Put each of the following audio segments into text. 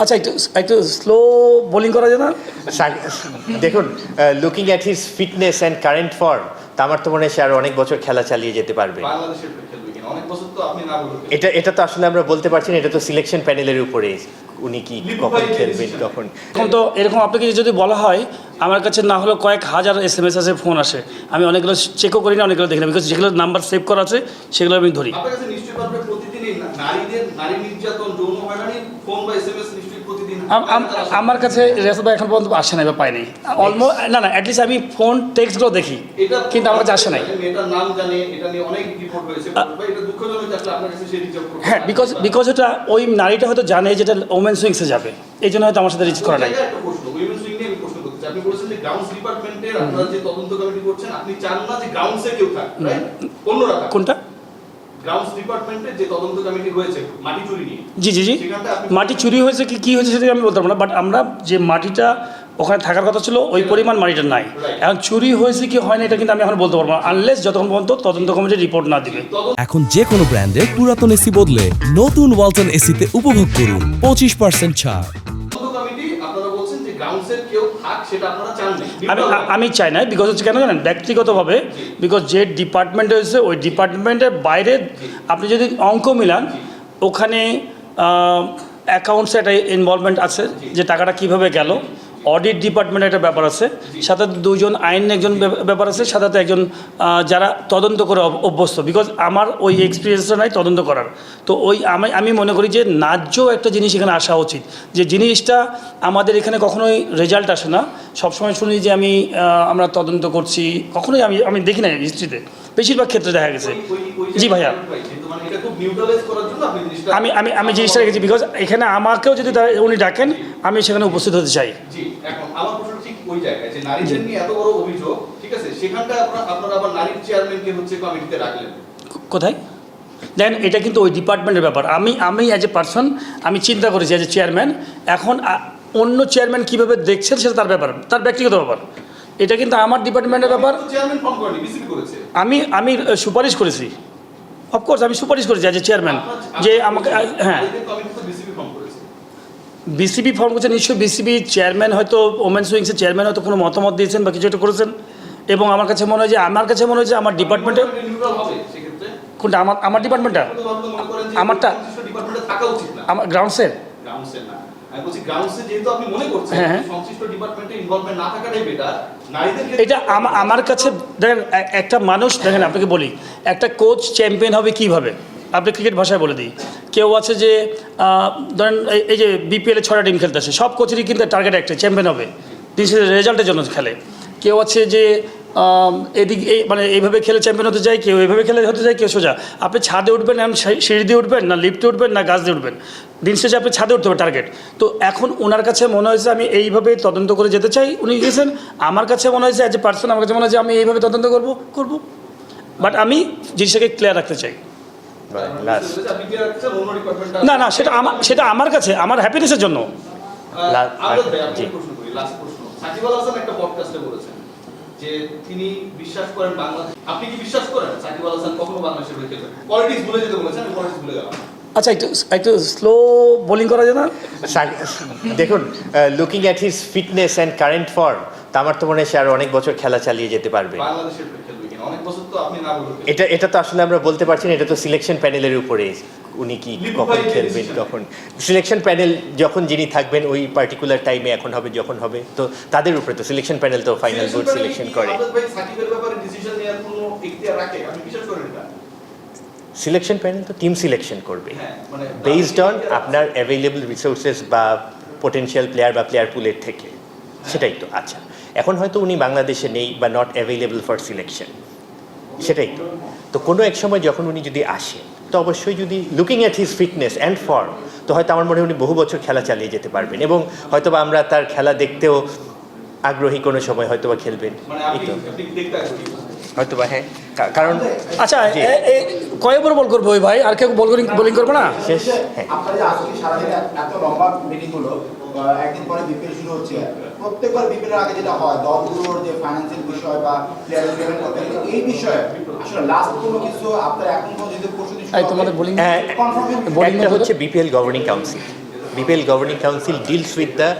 আচ্ছা একটু একটু স্লো বোলিং করা যায় না? দেখুন, looking at his fitness and current form, তা আমার তো মনে হয় সে আরো অনেক বছর খেলা চালিয়ে যেতে পারবে। এটা তো আসলে আমরা বলতে পারছি না, এটা তো সিলেকশন প্যানেলের উপরে উনি কি কখন খেলবেন তখন। এখন তো এরকম আপনাকে যদি বলা হয়, আমার কাছে না হলেও কয়েক হাজার SMS আসে, ফোন আসে, আমি অনেকগুলো চেকও করি না, অনেকগুলো দেখি না, বিকজ যেগুলো নাম্বার সেভ করা আছে সেগুলো আমি ধরি। আমার কাছে রেসাদ ভাই এখন পর্যন্ত আসে নাই বা পাই নাই, অলমোস্ট না না, অ্যাটলিস্ট আমি ফোন টেক্সটগুলো দেখি, কিন্তু আমার কাছে আসে নাই। হ্যাঁ, বিকজ এটা ওই নারীটা হয়তো জানে যেটা ওমেন্স উইংসে যাবে, এই জন্য হয়তো আমার সাথে রিচ করা নাই। আপনি বলেছেন যে গ্রাউন্ডস ডিপার্টমেন্টের আপনারা যে তদন্ত কমিটি করছেন, আপনি চান না যে গ্রাউন্ডসে কেউ থাক, রাইট? অন্যরা কোনটা? গ্রাউন্ডস ডিপার্টমেন্টের যে তদন্ত কমিটি হয়েছে মাটি চুরি নিয়ে। জি জি জি, মাটি চুরি হয়েছে কি হয়েছে সেটা আমি বলতে পারবো না, বাট আমরা যে মাটিটা ওখানে থাকার কথা ছিল ওই পরিমাণ মাটিটা নাই। এখন চুরি হয়েছে কি হয় না এটা কিন্তু আমি এখন বলতে পারবো না, আনলেস যতক্ষণ পর্যন্ত তদন্ত কমিটির রিপোর্ট না দিবে। এখন যে কোনো ব্র্যান্ডের পুরাতন এসি বদলে নতুন ওয়ালটন এসিতে উপভোগ করুন 25% ছাড়। আমি চাই না, বিকজ হচ্ছে কেন জানেন, ব্যক্তিগতভাবে, বিকজ যে ডিপার্টমেন্ট হয়েছে ওই ডিপার্টমেন্টের বাইরে আপনি যদি অঙ্ক মিলান, ওখানে অ্যাকাউন্টসে একটা ইনভলভমেন্ট আছে যে টাকাটা কীভাবে গেল, অডিট ডিপার্টমেন্টের একটা ব্যাপার আছে, সাথে দুজন আইন একজন ব্যাপার আছে, সাথে একজন যারা তদন্ত করে অভ্যস্ত, বিকজ আমার ওই এক্সপিরিয়েন্সটা নাই তদন্ত করার। তো ওই আমি মনে করি যে ন্যায্য একটা জিনিস এখানে আসা উচিত, যে জিনিসটা আমাদের এখানে কখনোই রেজাল্ট আসে না। সবসময় শুনি যে আমরা তদন্ত করছি, কখনোই আমি দেখি না হিস্ট্রিতে, বেশিরভাগ ক্ষেত্রে দেখা গেছে। জি ভাইয়া, আমি জিনিসটা রেখেছি, বিকজ এখানে আমাকেও যদি উনি ডাকেন আমি সেখানে উপস্থিত হতে চাই। আমার প্রশ্ন ঠিক ওই জায়গায় যে নারীদের নিয়ে এত বড় অভিযোগ, ঠিক আছে, সেখানটা আপনারা আবার নারীর চেয়ারম্যানকে হচ্ছে কমিটিতে রাখলেন কোথায়? দেখেন, এটা কিন্তু ওই ডিপার্টমেন্টের ব্যাপার। আমি অ্যাজ এ পার্সন আমি চিন্তা করেছি অ্যাজ এ চেয়ারম্যান, এখন অন্য চেয়ারম্যান কীভাবে দেখছেন সেটা তার ব্যাপার, তার ব্যক্তিগত ব্যাপার। এটা কিন্তু আমার ডিপার্টমেন্টের ব্যাপার। আমি সুপারিশ করেছি, অফকোর্স আমি সুপারিশ করেছি অ্যাজ এ চেয়ারম্যান যে আমাকে, হ্যাঁ বিসিবি ফর্ম করছে, নিশ্চয়ই বিসিবি চেয়ারম্যান হয়তো ওমেন্স উইংসের চেয়ারম্যান হয়তো কোনো মতামত দিয়েছেন বা কিছু একটা করেছেন, এবং আমার কাছে মনে হয় যে আমার ডিপার্টমেন্টে কোনটা, আমার ডিপার্টমেন্টটা, আমারটা আমার গ্রাউন্ডসের, এটা আমার কাছে দেখেন, একটা মানুষ দেখেন, আপনাকে বলি, একটা কোচ চ্যাম্পিয়ন হবে কীভাবে, আপনি ক্রিকেট ভাষায় বলে দিই। কেউ আছে যে ধরেন এই যে বিপিএলে 6টা টিম খেলতেছে, সব কোচেরই কিন্তু টার্গেট একটা, চ্যাম্পিয়ন হবে, রেজাল্টের জন্য খেলে। কেউ আছে যে মানে এইভাবে খেলে চ্যাম্পিয়ন হতে চায়, কেউ এইভাবে খেলে হতে চায়, কেউ সোজা। আপনি ছাদে উঠবেন, সিঁড়ি দিয়ে উঠবেন, না লিফটে উঠবেন, না গাছ দিয়ে উঠবেন, দিন শেষে আপনি ছাদে উঠতে হবে টার্গেট। তো এখন ওনার কাছে মনে হয়েছে আমি এইভাবে তদন্ত করে যেতে চাই, উনি গেছেন। আমার কাছে মনে হয়েছে অ্যাজ এ পার্সন, আমার কাছে মনে হয়েছে আমি এইভাবে তদন্ত করবো, বাট আমি জিনিসটাকে ক্লিয়ার রাখতে চাই। না না, সেটা আমার কাছে আমার হ্যাপিনেসের জন্য। যে তিনি বিশ্বাস করেন বাংলাদেশ, আপনি কি বিশ্বাস করেন সাকিব আল হাসান কখনো বাংলাদেশের হয়ে খেলবেন? পলিটিক্স ভুলে যেতে বলেছেন, আমি পলিটিক্স ভুলে গেলাম। আচ্ছা একটু স্লো বোলিং করা যায় না? দেখুন, looking at his fitness and current form, তা আমার তো মনে হয় সে আরো অনেক বছর খেলা চালিয়ে যেতে পারবে। বাংলাদেশের হয়ে খেলবে কিনা অনেক বছর তো আপনি না বলতে। এটা তো আসলে আমরা বলতে পারছি না, এটা তো সিলেকশন প্যানেলের উপরে উনি কি কখন খেলবেন তখন। সিলেকশন প্যানেল যখন যিনি থাকবেন ওই পার্টিকুলার টাইমে এখন হবে যখন হবে, তো তাদের উপরে তো সিলেকশন প্যানেল তো ফাইনাল বোর্ড সিলেকশন করে। সিলেকশন প্যানেল তো টিম সিলেকশন করবে বেসড অন আপনার অ্যাভেলেবল রিসোর্সেস বা পোটেনশিয়াল প্লেয়ার বা প্লেয়ার পুলের থেকে, সেটাই তো। আচ্ছা, এখন হয়তো উনি বাংলাদেশে নেই বা নট অ্যাভেলেবল ফর সিলেকশন, সেটাই তো কোনো এক সময় যখন উনি যদি আসে, তো অবশ্যই যদি looking at his fitness and form, তো হয়তো আমার মনে হয় উনি বহু বছর খেলা চালিয়ে যেতে পারবেন, এবং হয়তো বা আমরা তার খেলা দেখতেও আগ্রহী, কোনো সময় হয়তো বা খেলবেন, হয়তো বা। হ্যাঁ, কারণ আচ্ছা কয় ওভার বল করবো ওই ভাই, আর কেউ বোলিং করবো না শেষ। একদিন পরে বিপিএল শুরু হচ্ছে, প্রত্যেকবার বিপিএলের আগে যেটা হয় দলগুলোর যে ফাইন্যান্সিয়াল বিষয় বা প্লেয়ারের পেমেন্ট করতে, এই বিষয়ে আসলে লাস্ট কোনো কিছু আপনার এখন পর্যন্ত পরশুদিন তোমাদের বোলিং একটা হচ্ছে BPL governing council. BPL governing council deals with the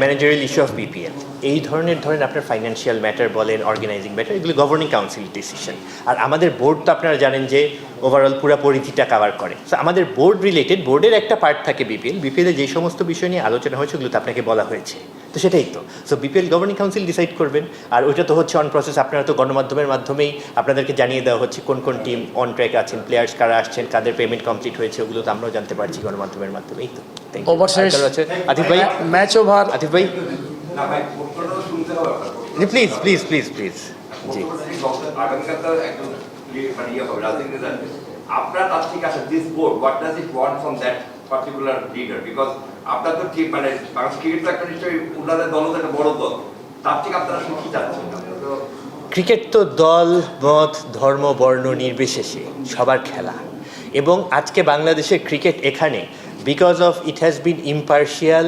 managerial issue of BPL. এই ধরনের ধরেন আপনার ফাইন্যান্সিয়াল ম্যাটার বলেন, অর্গানাইজিং ম্যাটার, এগুলো গভর্নিং কাউন্সিল ডিসিশন। আর আমাদের বোর্ড তো আপনারা জানেন যে ওভারঅল পুরো পরিধিটা কাভার করে। সো আমাদের বোর্ড রিলেটেড, বোর্ডের একটা পার্ট থাকে বিপিএলে যে সমস্ত বিষয় নিয়ে আলোচনা হয়েছে ওগুলো তো আপনাকে বলা হয়েছে, তো সেটাই তো। So BPL governing council decide করবেন। আর ওইটা তো হচ্ছে অন প্রসেস, আপনারা তো গণমাধ্যমের মাধ্যমেই আপনাদেরকে জানিয়ে দেওয়া হচ্ছে কোন কোন টিম অন ট্র্যাক আছেন, প্লেয়ার্স কারা আসছেন, কাদের পেমেন্ট কমপ্লিট হয়েছে, ওগুলো তো আমরাও জানতে পারছি গণমাধ্যমের মাধ্যমেই। তো অবশেষ আতিফ ভাই, ম্যাচ ওভার। আতিফ ভাই প্লিজ প্লিজ প্লিজ প্লিজ। জি, আগামীকাল তো একদম মানে ইয়ে হবে রাজনীতি জানবে আপনার তার থেকে আসে this board what does it want from that particular leader, because আপনার তো ঠিক মানে বাংলাদেশ ক্রিকেট তো একটা নিশ্চয়ই উন্নয়নের দল একটা বড় দল, তার থেকে আপনারা আসলে কি চাচ্ছেন? ক্রিকেট তো দল মত ধর্ম বর্ণ নির্বিশেষে সবার খেলা, এবং আজকে বাংলাদেশের ক্রিকেট এখানে because of it has been impartial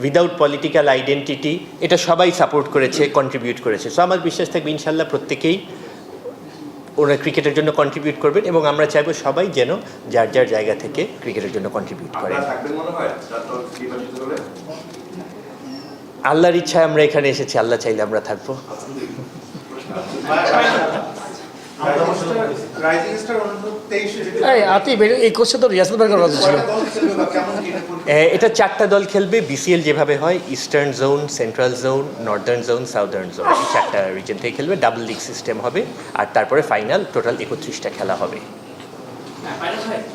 without political identity, এটা সবাই সাপোর্ট করেছে, কন্ট্রিবিউট করেছে। সো আমার বিশ্বাস থাকবে ইনশাল্লাহ প্রত্যেকেই ওরা ক্রিকেটের জন্য কন্ট্রিবিউট করবেন, এবং আমরা চাইবো সবাই যেন যার যার জায়গা থেকে ক্রিকেটের জন্য কন্ট্রিবিউট করেন। আল্লাহর ইচ্ছায় আমরা এখানে এসেছি, আল্লাহ চাইলে আমরা থাকবো। আতিফ, এই কোশ্চেন তো রিয়াসুল ভাই করার কথা ছিল। এটা 4টা দল খেলবে বিসিএল যেভাবে হয়, eastern zone, central zone, Northern zone, southern zone, এই 4টা রিজন থেকে খেলবে। ডাবল লিগ সিস্টেম হবে, আর তারপরে ফাইনাল টোটাল 31টা খেলা হবে।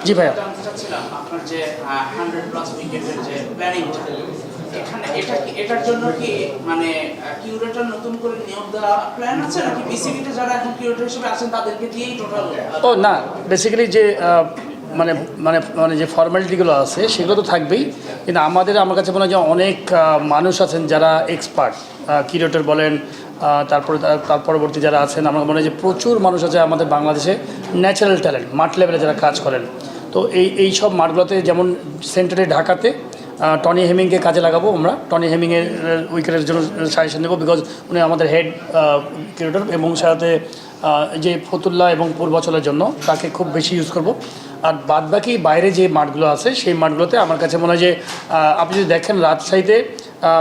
জি ভাইয়া, জানতে চাচ্ছিলাম আপনার যে 100+ উইকেটের যে প্ল্যানিংটা, এখানে এটার জন্য কি মানে কিউরেটর নতুন করে নিয়োগ দেওয়া প্ল্যান আছে, নাকি বিসিবিতে যারা এখন কিউরেটর হিসেবে আছেন তাদেরকে দিয়েই টোটাল? ও না, বেসিক্যালি যে মানে মানে মানে যে ফর্মালিটিগুলো আছে সেগুলো তো থাকবেই, কিন্তু আমার কাছে মনে হয় যে অনেক মানুষ আছেন যারা এক্সপার্ট, কিউরেটর বলেন, তারপরে তার পরবর্তী যারা আছেন, আমার মনে হয় যে প্রচুর মানুষ আছে আমাদের বাংলাদেশে ন্যাচারাল ট্যালেন্ট, মাঠ লেভেলে যারা কাজ করেন। তো এই সব মাঠগুলোতে যেমন সেন্টারে ঢাকাতে টনি হেমিংকে কাজে লাগাবো আমরা, টনি হেমিংয়ের উইকেটের জন্য সাজেশন দেবো, বিকজ উনি আমাদের হেড ক্রিকেটার, এবং সাথে যে ফতুল্লা এবং পূর্বাচলের জন্য তাকে খুব বেশি ইউজ করব। আর বাদবাকি বাইরে যে মাঠগুলো আছে সেই মাঠগুলোতে আমার কাছে মনে হয় যে আপনি যদি দেখেন রাজশাহীতে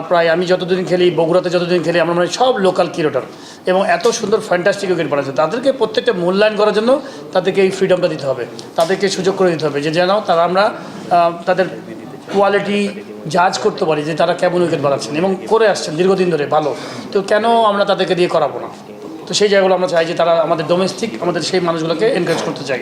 প্রায় আমি যতদিন খেলি, বগুড়াতে যতদিন খেলি, আমরা মনে হয় সব লোকাল ক্রিকেটার, এবং এত সুন্দর ফ্যান্টাস্টিক উইকেট বানাচ্ছে। তাদেরকে প্রত্যেকটা মূল্যায়ন করার জন্য তাদেরকে এই ফ্রিডমটা দিতে হবে, তাদেরকে সুযোগ করে দিতে হবে যে যেন তারা আমরা তাদের কোয়ালিটি জাজ করতে পারি যে তারা কেমন উইকেট বানাচ্ছেন এবং করে আসছেন দীর্ঘদিন ধরে ভালো। তো কেন আমরা তাদেরকে দিয়ে করাবো না? তো সেই জায়গাগুলো আমরা চাই যে তারা আমাদের ডোমেস্টিক, আমাদের সেই মানুষগুলোকে এনকারেজ করতে চাই।